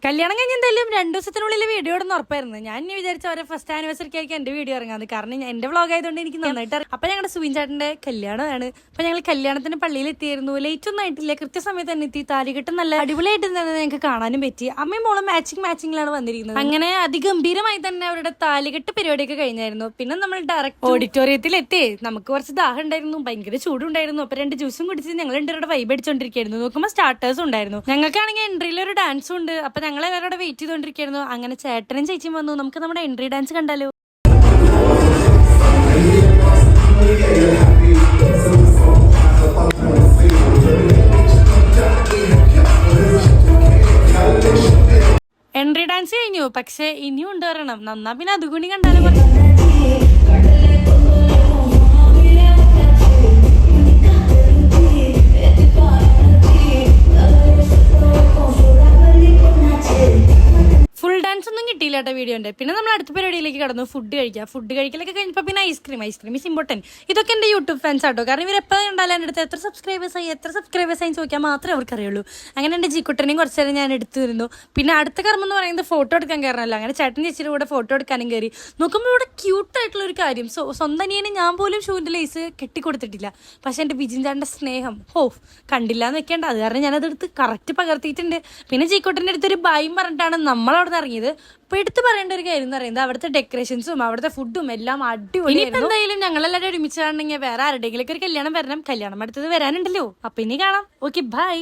കല്യാണം കഴിഞ്ഞ എന്തായാലും 2 ദിവസത്തിനുള്ളിൽ വീഡിയോ ഇടുന്ന ഉറപ്പായിരുന്നു. ഞാൻ ഇനി വിചാരിച്ച അവരെ ഫസ്റ്റ് ആനിവേഴ്സറിക്ക് ആയിരിക്കും എന്റെ വീഡിയോ ഇറങ്ങാത്. കാരണം എന്റെ വ്ളോഗ് ആയതുകൊണ്ട് എനിക്ക് നന്നായിട്ട് അറിയാം. അപ്പൊ ഞങ്ങളുടെ സുവിൻ ചേട്ടന്റെ കല്യാണമാണ്. അപ്പൊ ഞങ്ങൾ കല്യാണത്തിന് പള്ളിയിൽ എത്തിയായിരുന്നു. ലേറ്റ് ഒന്നും ആയിട്ടില്ല, കൃത്യസമയത്ത് തന്നെ എത്തി. താലികെട്ട് നല്ല അടിപൊളിയായിട്ട് തന്നെ ഞങ്ങൾക്ക് കാണാനും പറ്റി. അമ്മയും മോളും മാച്ചിങ്ങിലാണ് വന്നിരിക്കുന്നത്. അങ്ങനെ അതിഗംഭീരമായി തന്നെ അവരുടെ താലികെട്ട് പരിപാടിയൊക്കെ കഴിഞ്ഞായിരുന്നു. പിന്നെ നമ്മൾ ഡയറക്റ്റ് ഓഡിറ്റോറിയത്തിൽ എത്തി. നമുക്ക് കുറച്ച് ദാഹം ഉണ്ടായിരുന്നു, ഭയങ്കര ചൂടുണ്ടായിരുന്നു. അപ്പൊ 2 ജ്യൂസും കുടിച്ച് ഞങ്ങൾ 2 പേരുടെ വൈബ് അടിച്ചോണ്ടിരിക്കുകയായിരുന്നു. നോക്കുമ്പോൾ സ്റ്റാർട്ടേഴ്സും ഉണ്ടായിരുന്നു. ഞങ്ങൾക്കാണെങ്കിൽ എൻട്രിയിൽ ഒരു ഡാൻസും ഉണ്ട്. അപ്പൊ ഞങ്ങൾ എല്ലാവരും വെയിറ്റ് ചെയ്തോണ്ടിരിക്കുന്നു. അങ്ങനെ ചേട്ടനും ചേച്ചിയും വന്നു. നമുക്ക് നമ്മുടെ എൻട്രി ഡാൻസ് കണ്ടാലോ? എൻട്രി ഡാൻസ് കഴിഞ്ഞു, പക്ഷെ ഇനിയും ഉണ്ട് വരണം. നന്നാ പിന്നെ അതുകൂടി കണ്ടാലും ഫുൾ ഡാൻസ് ഒന്നും കിട്ടിയില്ല കേട്ടോ വീഡിയോന്റെ. പിന്നെ നമ്മൾ അടുത്ത പരിപാടിയിലേക്ക് കടന്നു. ഫുഡ് കഴിക്കലൊക്കെ കഴിഞ്ഞപ്പോൾ പിന്നെ ഐസ്ക്രീം ഈസ് ഇമ്പോർട്ടന്റ്. ഇതൊക്കെ എന്റെ യൂട്യൂബ് ഫാൻസ് ആട്ടോ. കാരണം ഇവർ എപ്പോൾ കണ്ടാലും എൻ്റെ അടുത്ത് എത്ര സബ്സ്ക്രൈബേഴ്സ് ആയി ചോദിക്കാൻ മാത്രമേ അവർക്കറിയുള്ളൂ. അങ്ങനെ എൻ്റെ ജിക്കുട്ടനെയും കുറച്ച് നേരം ഞാൻ എടുത്തിരുന്നു. പിന്നെ അടുത്ത കർമ്മം എന്ന് പറയുന്നത് ഫോട്ടോ എടുക്കാൻ കയറണമല്ലോ. അങ്ങനെ ചേട്ടൻ ചേച്ചിയുടെ കൂടെ ഫോട്ടോ എടുക്കാനും കയറി. നോക്കുമ്പോൾ ഇവിടെ ക്യൂട്ടായിട്ടുള്ള ഒരു കാര്യം, സ്വന്തം അനിയനെ ഞാൻ പോലും ഷൂവിൻ്റെ ലേസ് കെട്ടിക്കൊടുത്തിട്ടില്ല. പക്ഷെ എൻ്റെ ബിജിൻ ചേട്ടൻ്റെ സ്നേഹം കണ്ടില്ല എന്ന് വെക്കേണ്ട. അത് കാരണം ഞാനതെടുത്ത് കറക്റ്റ് പകർത്തിയിട്ടുണ്ട്. പിന്നെ ജിക്കുട്ടൻ്റെ അടുത്തൊരു ബായും പറഞ്ഞിട്ടാണ് നമ്മളവിടെ ഇറങ്ങിയത്. അപ്പൊ എടുത്ത് പറയേണ്ട ഒരു കാര്യം എന്ന് പറയുന്നത് അവിടുത്തെ ഡെക്കറേഷൻസും അവിടുത്തെ ഫുഡും എല്ലാം അടിപൊളി. എന്തായാലും ഞങ്ങളെല്ലാവരും ഒരുമിച്ച് കാണണമെങ്കിൽ വേറെ ആരുടെയെങ്കിലും ഒരു കല്യാണം വരണം. കല്യാണം അടുത്തത് വരാനുണ്ടല്ലോ. അപ്പൊ ഇനി കാണാം. Okay, by.